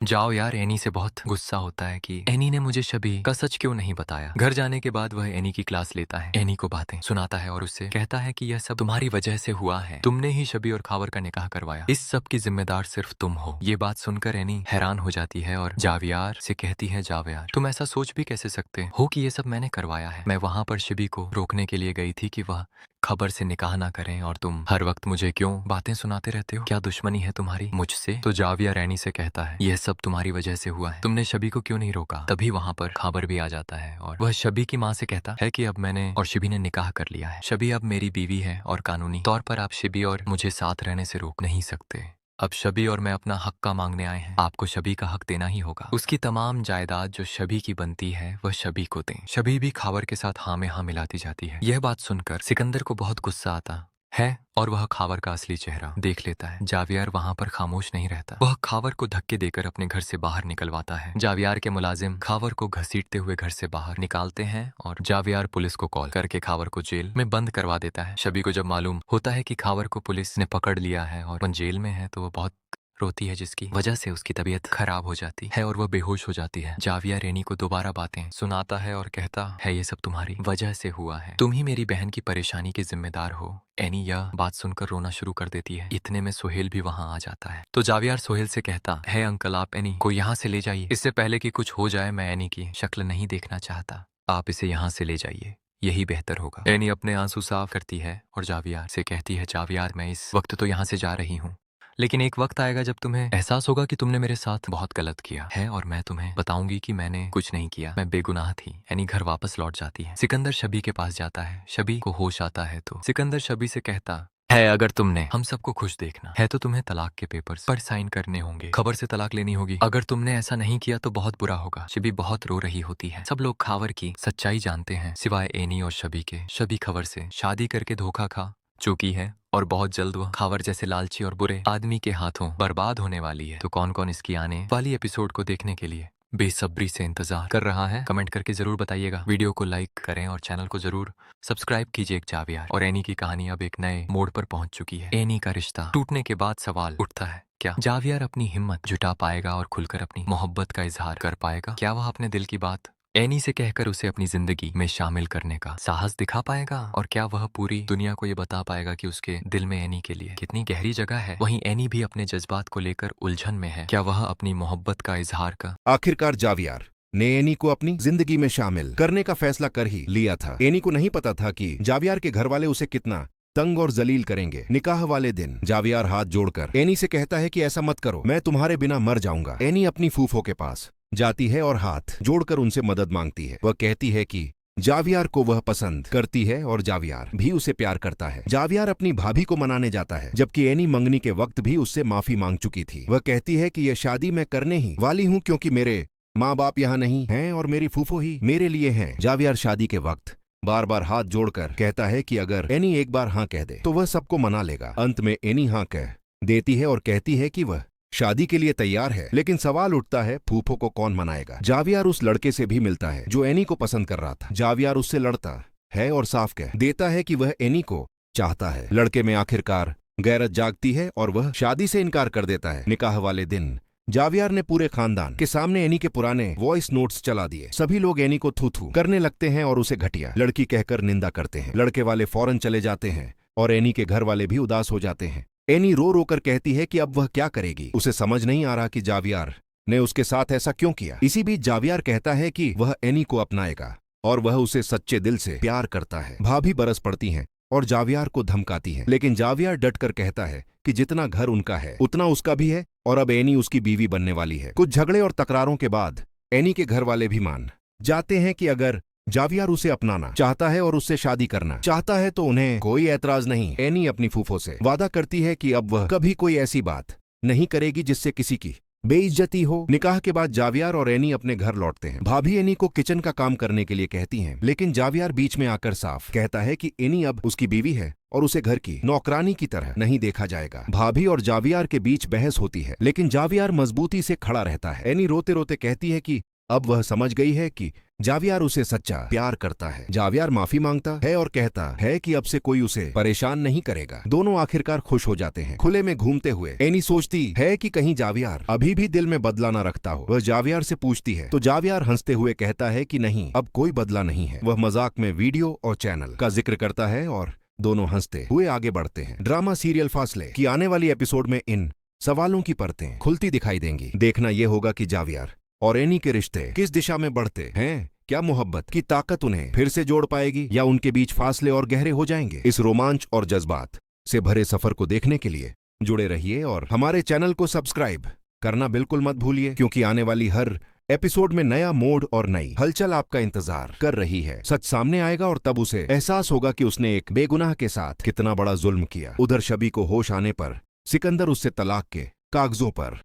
जाओ यार। एनी से बहुत गुस्सा होता है कि एनी ने मुझे शबी का सच क्यों नहीं बताया। घर जाने के बाद वह एनी की क्लास लेता है, एनी को बातें सुनाता है और उससे कहता है कि यह सब तुम्हारी वजह से हुआ है। तुमने ही शबी और खावर का निकाह करवाया। इस सब की जिम्मेदार सिर्फ तुम हो। ये बात सुनकर एनी हैरान हो जाती है और जावियार से कहती है, जावियार तुम ऐसा सोच भी कैसे सकते हो कि ये सब मैंने करवाया है। मैं वहां पर शबी को रोकने के लिए गई थी कि वह खबर से निकाह ना करें, और तुम हर वक्त मुझे क्यों बातें सुनाते रहते हो। क्या दुश्मनी है तुम्हारी मुझसे? तो जाविया रैनी से कहता है, यह सब तुम्हारी वजह से हुआ है। तुमने शबी को क्यों नहीं रोका? तभी वहां पर खाबर भी आ जाता है और वह शबी की माँ से कहता है कि अब मैंने और शबी ने निकाह कर लिया है। शबी अब मेरी बीवी है और कानूनी तौर पर आप शबी और मुझे साथ रहने से रोक नहीं सकते। अब शबी और मैं अपना हक का मांगने आए हैं। आपको शबी का हक देना ही होगा। उसकी तमाम जायदाद जो शबी की बनती है वह शबी को दें। शबी भी खावर के साथ हाँ में हाँ मिलाती जाती है। यह बात सुनकर सिकंदर को बहुत गुस्सा आता है और वह खावर का असली चेहरा देख लेता है। जावियार वहां पर खामोश नहीं रहता। वह खावर को धक्के देकर अपने घर से बाहर निकलवाता है। जावियार के मुलाजिम खावर को घसीटते हुए घर से बाहर निकालते हैं और जावियार पुलिस को कॉल करके खावर को जेल में बंद करवा देता है। शबी को जब मालूम होता है कि खावर को पुलिस ने पकड़ लिया है और वह जेल में है तो वह बहुत रोती है, जिसकी वजह से उसकी तबीयत खराब हो जाती है और वह बेहोश हो जाती है। जाविया रेनी को दोबारा बातें सुनाता है और कहता है, ये सब तुम्हारी वजह से हुआ है। तुम ही मेरी बहन की परेशानी के जिम्मेदार हो। एनी यह बात सुनकर रोना शुरू कर देती है। इतने में सोहेल भी वहां आ जाता है। तो जावियार सोहेल से कहता है, अंकल आप एनी को यहाँ से ले जाइए। इससे पहले कि कुछ हो जाए, मैं एनी की शक्ल नहीं देखना चाहता। आप इसे यहाँ से ले जाइए, यही बेहतर होगा। एनी अपने आंसू साफ करती है और जावियार से कहती है, जावियार मैं इस वक्त तो यहाँ से जा रही हूँ, लेकिन एक वक्त आएगा जब तुम्हें एहसास होगा कि तुमने मेरे साथ बहुत गलत किया है और मैं तुम्हें बताऊंगी कि मैंने कुछ नहीं किया, मैं बेगुनाह थी। यानी घर वापस लौट जाती है। सिकंदर शबी के पास जाता है। शबी को होश आता है तो सिकंदर शबी से कहता है, अगर तुमने हम सबको खुश देखना है तो तुम्हें तलाक के पेपर्स पर साइन करने होंगे, खबर से तलाक लेनी होगी। अगर तुमने ऐसा नहीं किया तो बहुत बुरा होगा। शबी बहुत रो रही होती है। सब लोग खावर की सच्चाई जानते हैं सिवाय एनी और शबी के। शबी खबर से शादी करके धोखा खा चुकी है और बहुत जल्द वह खावर जैसे लालची और बुरे आदमी के हाथों बर्बाद होने वाली है। तो कौन कौन इसकी आने वाली एपिसोड को देखने के लिए बेसब्री से इंतजार कर रहा है, कमेंट करके जरूर बताइएगा। वीडियो को लाइक करें और चैनल को जरूर सब्सक्राइब कीजिए। जावियार और एनी की कहानी अब एक नए मोड़ पर पहुंच चुकी है। एनी का रिश्ता टूटने के बाद सवाल उठता है, क्या जावियार अपनी हिम्मत जुटा पाएगा और खुलकर अपनी मोहब्बत का इजहार कर पाएगा? क्या वह अपने दिल की बात एनी से कहकर उसे अपनी जिंदगी में शामिल करने का साहस दिखा पाएगा? और क्या वह पूरी दुनिया को ये बता पाएगा कि उसके दिल में एनी के लिए कितनी गहरी जगह है? वहीं एनी भी अपने जज्बात को लेकर उलझन में है। क्या वह अपनी मोहब्बत का इजहार का आखिरकार जावियार ने एनी को अपनी जिंदगी में शामिल करने का फैसला कर ही लिया था। एनी को नहीं पता था कि जावियार के घर वाले उसे कितना तंग और जलील करेंगे। निकाह वाले दिन जावियार हाथ जोड़कर एनी से कहता है कि ऐसा मत करो, मैं तुम्हारे बिना मर जाऊंगा। एनी अपनी फूफो के पास जाती है और हाथ जोड़कर उनसे मदद मांगती है। वह कहती है कि जावियार को वह पसंद करती है और जावियार भी उसे प्यार करता है। जावियार अपनी भाभी को मनाने जाता है, जबकि एनी मंगनी के वक्त भी उससे माफी मांग चुकी थी। वह कहती है कि यह शादी मैं करने ही वाली हूँ क्योंकि मेरे माँ बाप यहाँ नहीं हैं और मेरी फूफो ही मेरे लिए हैं। जावियार शादी के वक्त बार बार हाथ जोड़कर कहता है कि अगर एनी एक बार हाँ कह दे तो वह सबको मना लेगा। अंत में एनी हाँ कह देती है और कहती है कि वह शादी के लिए तैयार है। लेकिन सवाल उठता है, फूफो को कौन मनाएगा? जावियार उस लड़के से भी मिलता है जो एनी को पसंद कर रहा था। जावियार उससे लड़ता है और साफ कह देता है कि वह एनी को चाहता है। लड़के में आखिरकार गैरत जागती है और वह शादी से इनकार कर देता है। निकाह वाले दिन जावियार ने पूरे खानदान के सामने एनी के पुराने वॉइस नोट्स चला दिए। सभी लोग एनी को थू थू करने लगते हैं और उसे घटिया लड़की कहकर निंदा करते हैं। लड़के वाले फौरन चले जाते हैं और एनी के घर वाले भी उदास हो जाते हैं। एनी रो रो कर कहती है कि अब वह क्या करेगी। उसे समझ नहीं आ रहा कि जावियार ने उसके साथ ऐसा क्यों किया। इसी बीच जावियार कहता है कि वह एनी को अपनाएगा और वह उसे सच्चे दिल से प्यार करता है। भाभी बरस पड़ती हैं और जावियार को धमकाती है, लेकिन जावियार डट कर कहता है कि जितना घर उनका है उतना उसका भी है और अब एनी उसकी बीवी बनने वाली है। कुछ झगड़े और तकरारों के बाद एनी के घर वाले भी मान जाते हैं कि अगर जावियार उसे अपनाना चाहता है और उससे शादी करना चाहता है तो उन्हें कोई ऐतराज नहीं। एनी अपनी फूफो से वादा करती है कि अब वह कभी कोई ऐसी बात नहीं करेगी जिससे किसी की बेइज्जती हो। निकाह के बाद जावियार और एनी अपने घर लौटते हैं। भाभी एनी को किचन का काम करने के लिए कहती हैं, लेकिन जावियार बीच में आकर साफ कहता है कि एनी अब उसकी बीवी है और उसे घर की नौकरानी की तरह नहीं देखा जाएगा। भाभी और जावियार के बीच बहस होती है, लेकिन जावियार मजबूती से खड़ा रहता है। एनी रोते रोते कहती है कि अब वह समझ गई है कि जावियार उसे सच्चा प्यार करता है। जावियार माफी मांगता है और कहता है कि अब से कोई उसे परेशान नहीं करेगा। दोनों आखिरकार खुश हो जाते हैं। खुले में घूमते हुए एनी सोचती है कि कहीं जावियार अभी भी दिल में बदला न रखता हो। वह जावियार से पूछती है तो जावियार हंसते हुए कहता है कि नहीं, अब कोई बदला नहीं है। वह मजाक में वीडियो और चैनल का जिक्र करता है और दोनों हंसते हुए आगे बढ़ते हैं। ड्रामा सीरियल फासले की आने वाली एपिसोड में इन सवालों की परतें खुलती दिखाई देंगी। देखना यह होगा कि जावियार और एनी के रिश्ते किस दिशा में बढ़ते हैं। क्या मोहब्बत की ताकत उन्हें फिर से जोड़ पाएगी या उनके बीच फासले और गहरे हो जाएंगे। इस रोमांच और जज्बात से भरे सफर को देखने के लिए जुड़े रहिए और हमारे चैनल को सब्सक्राइब करना बिल्कुल मत भूलिए, क्योंकि आने वाली हर एपिसोड में नया मोड और नई हलचल आपका इंतजार कर रही है। सच सामने आएगा और तब उसे एहसास होगा कि उसने एक बेगुनाह के साथ कितना बड़ा जुल्म किया। उधर शबी को होश आने पर सिकंदर उससे तलाक के कागजों पर